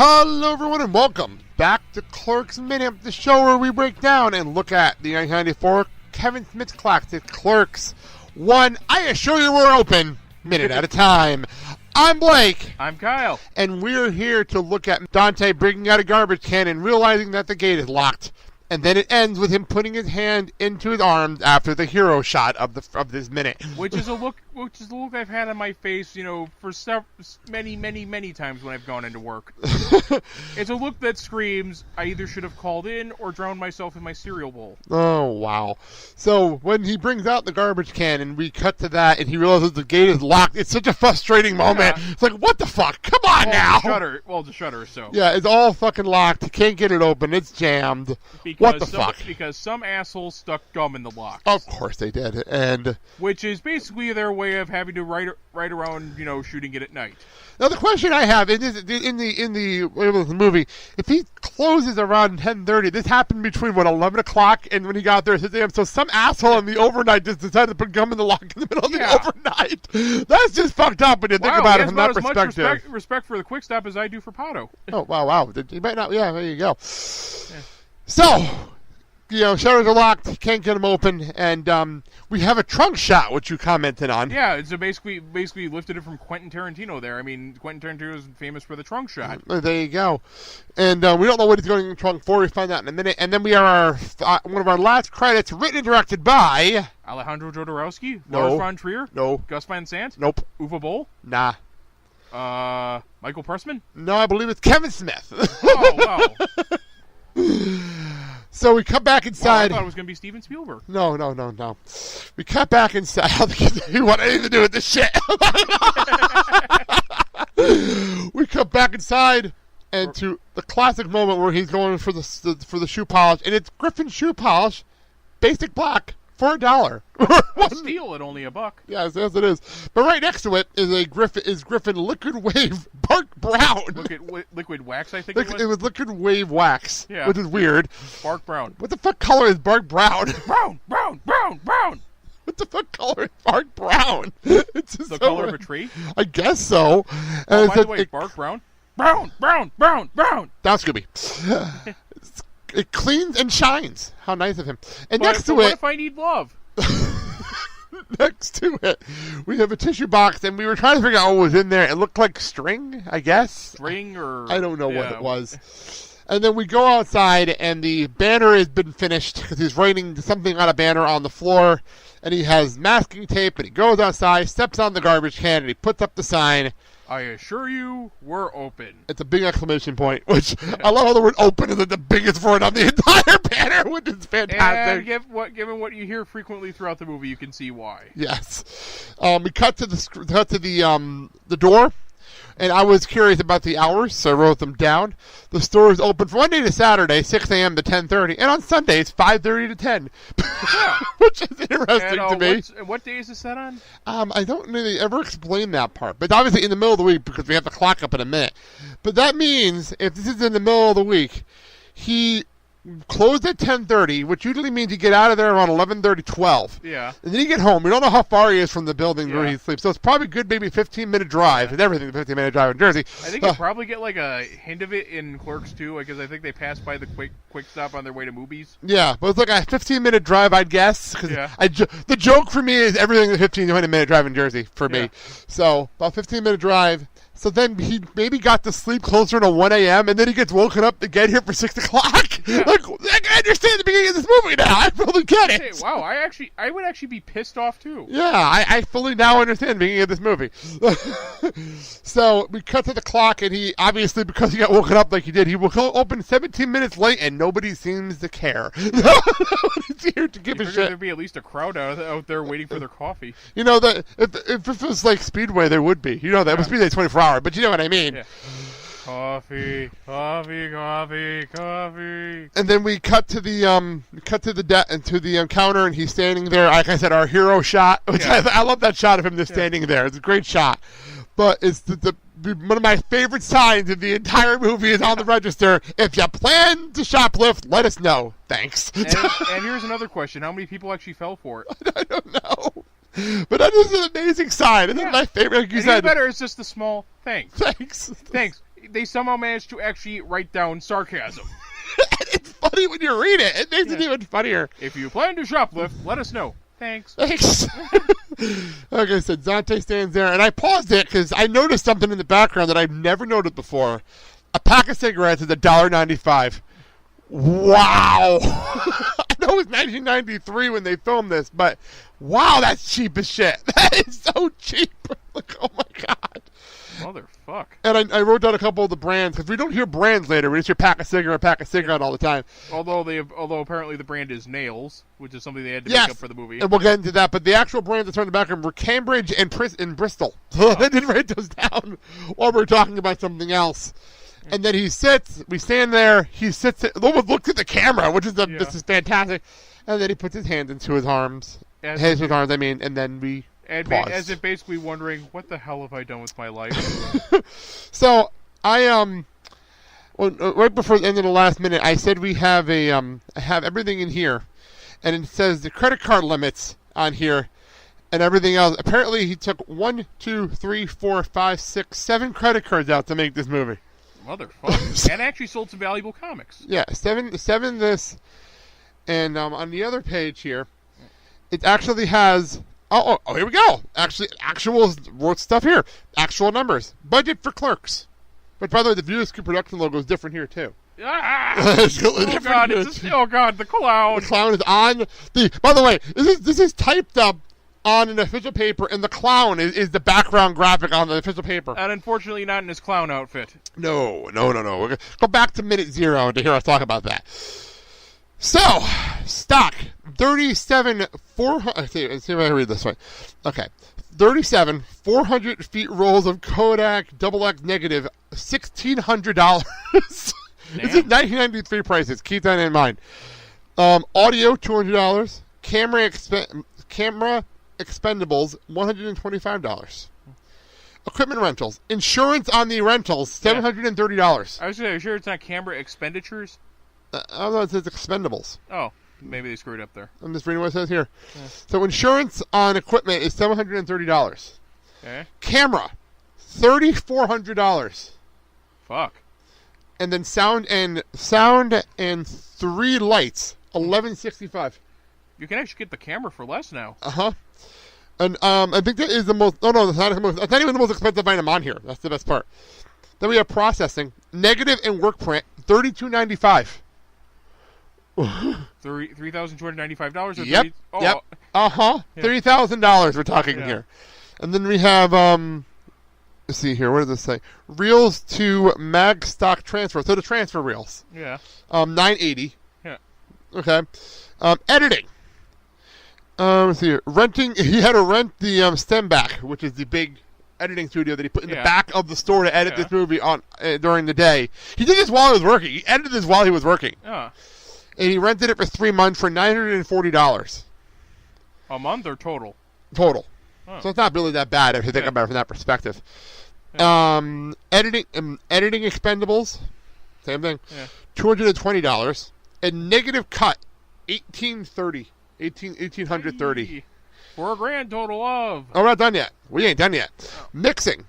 Hello everyone and welcome back to Clerks Minute, the show where we break down and look at the 1994 Kevin Smith classic Clerks. One, I assure you we're open, minute at a time. I'm Blake. I'm Kyle. And we're here to look at Dante bringing out a garbage can and realizing that the gate is locked. And then it ends with him putting his hand into his arms after the hero shot of this minute. Which is a look I've had on my face, for many times when I've gone into work. It's a look that screams, I either should have called in or drowned myself in my cereal bowl. Oh, wow. So when he brings out the garbage can and we cut to that and he realizes the gate is locked, it's such a frustrating moment. Yeah. It's like, what the fuck? Come on now. The shutter, so. Yeah, it's all fucking locked. You can't get it open. It's jammed. What the fuck? Because some asshole stuck gum in the lock. Of course they did. And which is basically their way of having to ride around, shooting it at night. Now the question I have in the movie, if he closes around 10:30, this happened between 11 o'clock and when he got there at 6 a.m. So some asshole in the overnight just decided to put gum in the lock in the middle of the overnight. That's just fucked up when you think about it from that perspective. As much respect for the quick stop as I do for Pato. Oh wow! You might not. Yeah, there you go. Yeah. So, shutters are locked, can't get them open, and we have a trunk shot, which you commented on. Yeah, so basically lifted it from Quentin Tarantino there. I mean, Quentin Tarantino is famous for the trunk shot. There you go. And we don't know what he's going in the trunk for. We find out in a minute. And then we are one of our last credits, written and directed by... Alejandro Jodorowsky? No. Lars von Trier? No. Gus Van Sant? Nope. Uwe Boll? Nah. Michael Pressman? No, I believe it's Kevin Smith. Oh, wow. So we come back inside. Wow, I thought it was going to be Steven Spielberg. No. We cut back inside. I don't think he wanted anything to do with this shit. We come back inside and to the classic moment where he's going for the shoe polish, and it's Griffin shoe polish, basic black, for $1. A steal at only $1. Yes, it is. But right next to it is Griffin Liquid Wave Bark Brown. Liquid wax, I think it was. It was Liquid Wave Wax, which is weird. Bark Brown. What the fuck color is Bark Brown? Brown. What the fuck color is Bark Brown? It's just the color of a tree? I guess so. And by the way, Bark Brown. Brown. That's Scooby. It cleans and shines. How nice of him. And next to it... What if I need love? Next to it, we have a tissue box, and we were trying to figure out what was in there. It looked like string, I guess. String or... I don't know what it was. And then we go outside, and the banner has been finished, because he's writing something on a banner on the floor, and he has masking tape, and he goes outside, steps on the garbage can, and he puts up the sign... I assure you, we're open. It's a big exclamation point, which I love how the word open is the biggest word on the entire banner, which is fantastic. And given what you hear frequently throughout the movie, you can see why. Yes. We cut to the door, and I was curious about the hours, so I wrote them down. The store is open from Monday to Saturday, 6 a.m. to 10:30, and on Sundays, 5:30 to 10, which is interesting to me. What day is this set on? I don't really ever explain that part, but obviously in the middle of the week because we have the clock up in a minute. But that means if this is in the middle of the week, he closed at 10:30, which usually means you get out of there around 11:30, 12. Yeah. And then you get home. We don't know how far he is from the building where he sleeps, so it's probably good, maybe 15-minute drive. And everything's a 15-minute drive in Jersey. I think you probably get like a hint of it in Clerks too, because I think they pass by the quick stop on their way to movies. Yeah, but it's like a 15-minute drive, I'd guess. Cause the joke for me is everything's a 15-minute drive in Jersey for me. So about 15-minute drive. So then he maybe got to sleep closer to 1 a.m. and then he gets woken up to get here for 6 o'clock. Yeah. Like, I understand the beginning of this movie now. I fully get it. Hey, wow, I would actually be pissed off too. Yeah, I fully now understand the beginning of this movie. So we cut to the clock, and he obviously, because he got woken up like he did, he will open 17 minutes late, and nobody seems to care. Nobody's here to give a shit. There'd be at least a crowd out there waiting for their coffee. That if it was like Speedway, there would be. That was Speedway 24 hours. But you know what I mean. Yeah. Coffee. And then we cut to the counter, and he's standing there. Like I said, our hero shot. Which I love that shot of him just standing there. It's a great shot. But it's one of my favorite signs of the entire movie is on the register. If you plan to shoplift, let us know. Thanks. And here's another question: how many people actually fell for it? I don't know. But that is an amazing sign. This is my favorite. Like you said, better is just the small thanks. Thanks. they somehow managed to actually write down sarcasm. It's funny when you read it. It makes it even funnier. If you plan to shoplift, let us know. Thanks. Like I said, Dante stands there, and I paused it because I noticed something in the background that I've never noted before. A pack of cigarettes is $1.95. Wow. I know it was 1993 when they filmed this, but wow, that's cheap as shit. That is so cheap. Like, oh my God. Motherfuck. And I wrote down a couple of the brands because we don't hear brands later. We just hear pack of cigarette all the time. Although apparently the brand is Nails, which is something they had to make up for the movie. And we'll get into that. But the actual brands that's on the background were Cambridge and Bristol. So I didn't write those down while we were talking about something else. And then he sits. We stand there. He sits. Almost looks at the camera, which is this is fantastic. And then he puts his hands into his arms. And then we. As if basically wondering, what the hell have I done with my life? So I right before the end of the last minute, I said we have I have everything in here, and it says the credit card limits on here, and everything else. Apparently, he took 1, 2, 3, 4, 5, 6, 7 credit cards out to make this movie. Motherfucker! And actually sold some valuable comics. Yeah, seven this, and on the other page here, it actually has. Oh, here we go. Actual stuff here. Actual numbers. Budget for Clerks. But by the way, the View Scoop production logo is different here too. Oh God, the clown. The clown is on the. By the way, this is typed up on an official paper, and the clown is the background graphic on the official paper. And unfortunately, not in his clown outfit. No. We're gonna go back to minute 0 to hear us talk about that. So, stock 37 400. Let's see if I can read this right. Okay, 37 400 feet rolls of Kodak XX negative, $1,600. This is 1993 prices. Keep that in mind. Audio $200. Camera expendables $125. Equipment rentals. Insurance on the rentals $730. I was sure it's not camera expenditures. I don't know, it says expendables. Oh, maybe they screwed up there. I'm just reading what it says here. Yeah. So insurance on equipment is $730. Okay. Camera, $3,400. Fuck. And then sound and 3 lights, $1,165. You can actually get the camera for less now. Uh-huh. And I think that is the most. Oh no, that's not even the most expensive item on here. That's the best part. Then we have processing, negative and work print, $3,295. $3,295. Yep. Yep. Yeah. $3,000 we're talking here. And then we have let's see here. What does this say? Reels to mag stock transfer. So the transfer reels. Yeah. $980. Yeah. Okay. Editing. Let's see here. Renting. He had to rent the STEM back, which is the big editing studio that he put in the back of the store to edit this movie on during the day. He did this while he was working. He edited this while he was working. And he rented it for 3 months for $940. A month or total? Total. So it's not really that bad if you think about it from that perspective. Editing expendables, same thing. $220. And negative cut, $1,830. For a grand total of. Oh, we're not done yet. We ain't done yet. Oh. Mixing.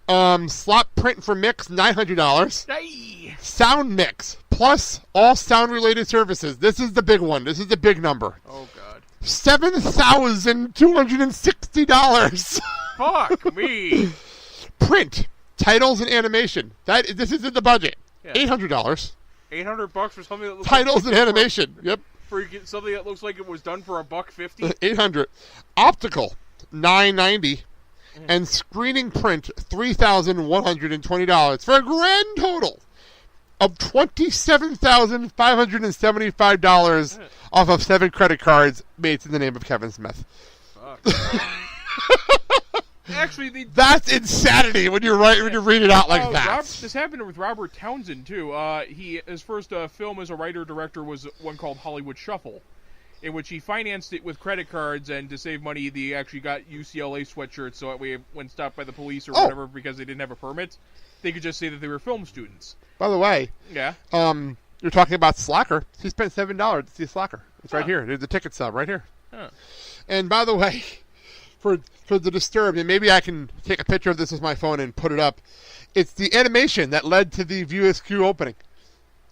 Slot print for mix, $900. Hey. Sound mix plus all sound related services. This is the big one. This is the big number. Oh God. $7,260. Fuck me. Print, titles, and animation. This is in the budget. $800. $800 for something that looks titles and animation. Yep. For something that looks like it was done for $1.50. $800. Optical, $990. And screening print, $3,120 for a grand total of $27,575 off of 7 credit cards made to the name of Kevin Smith. Fuck. Actually, that's insanity when you read it out like that. This happened with Robert Townsend too. His first film as a writer-director was one called Hollywood Shuffle, in which he financed it with credit cards, and to save money, they actually got UCLA sweatshirts, so that way, when stopped by the police or whatever, because they didn't have a permit, they could just say that they were film students. By the way, you're talking about Slacker. He spent $7 to see Slacker. It's right here. There's the ticket stub right here. And by the way, for the Disturbed, and maybe I can take a picture of this with my phone and put it up. It's the animation that led to the View Askew opening.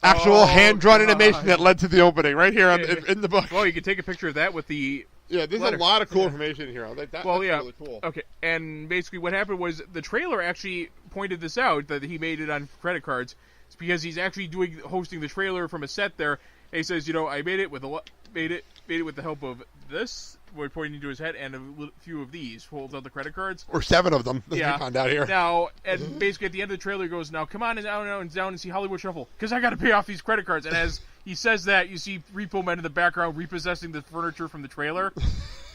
Actual hand-drawn animation that led to the opening, right here in the book. Well, you can take a picture of that with the there's a lot of cool information here. That's really cool. Okay, and basically what happened was the trailer actually pointed this out, that he made it on credit cards. It's because he's actually hosting the trailer from a set there. And he says, I made it with the help of this. We're pointing to his head and a few of these. Holds out the credit cards. Or 7 of them, as we found out here. Now, and basically at the end of the trailer, he goes, now come on down and see Hollywood Shuffle, because I got to pay off these credit cards. And as he says that, you see Repo Man in the background repossessing the furniture from the trailer.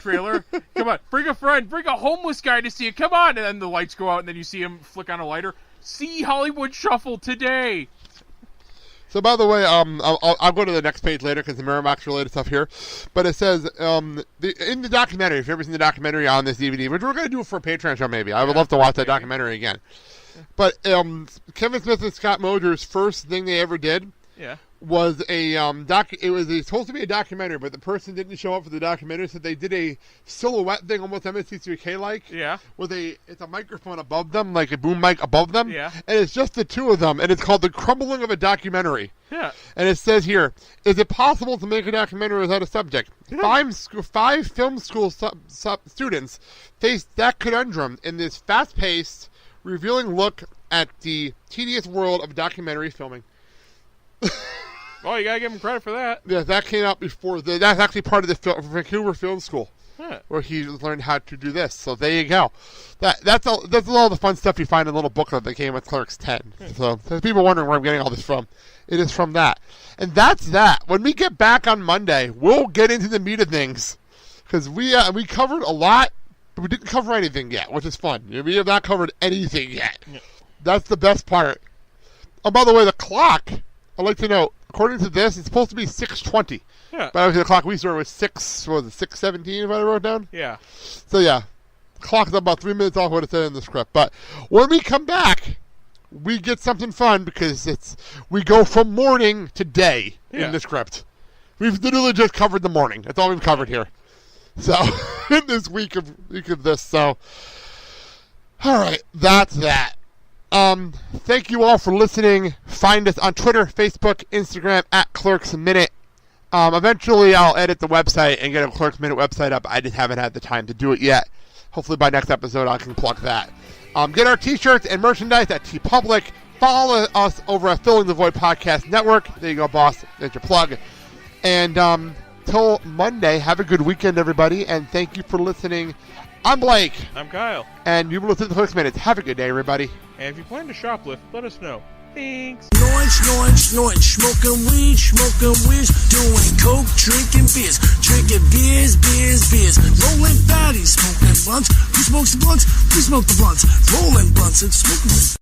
Come on, bring a friend, bring a homeless guy to see it. Come on, and then the lights go out, and then you see him flick on a lighter. See Hollywood Shuffle today. So, by the way, I'll go to the next page later because the Miramax-related stuff here. But it says, in the documentary, if you've ever seen the documentary on this DVD, which we're going to do for a Patreon show maybe. I would love to watch that documentary again. But Kevin Smith and Scott Moser's first thing they ever did was it was supposed to be a documentary, but the person didn't show up for the documentary, so they did a silhouette thing, almost MST3K-like. Yeah. It's a microphone above them, like a boom mic above them. Yeah. And it's just the two of them, and it's called The Crumbling of a Documentary. Yeah. And it says here, is it possible to make a documentary without a subject? Yeah. Five film school students faced that conundrum in this fast-paced, revealing look at the tedious world of documentary filming. Well, you gotta give him credit for that. Yeah, that came out before. That's actually part of the Vancouver Film School, where he learned how to do this. So there you go. That's all the fun stuff you find in a little booklet that came with Clerks 10. So people wondering where I'm getting all this from, it is from that. And that's that. When we get back on Monday, we'll get into the meat of things, because we covered a lot, but we didn't cover anything yet, which is fun. We have not covered anything yet. Yeah. That's the best part. Oh, by the way, the clock. I'd like to know, according to this, it's supposed to be 6:20. Yeah. But obviously the clock we saw was 6:17 if I wrote down? Yeah. So yeah, the clock's about 3 minutes off what it said in the script. But when we come back, we get something fun because we go from morning to day in the script. We've literally just covered the morning. That's all we've covered here. So, in this week of this. So, all right, that's that. Thank you all for listening. Find us on Twitter, Facebook, Instagram at Clerks Minute. Eventually I'll edit the website and get a Clerks Minute website up. I just haven't had the time to do it yet. Hopefully by next episode I can plug that. Get our t-shirts and merchandise at TeePublic. Follow us over at Filling the Void Podcast Network. There you go, boss. There's your plug. And till Monday, have a good weekend, everybody, and thank you for listening. I'm Blake. I'm Kyle. And you've been listening to Clerks Minutes. Have a good day, everybody. And if you plan to shoplift, let us know. Thanks. Snorting, smoking weed, doing coke, drinking beers, rolling fatties, smoking blunts. Who smokes the blunts? We smoke the blunts, rolling blunts and smoking.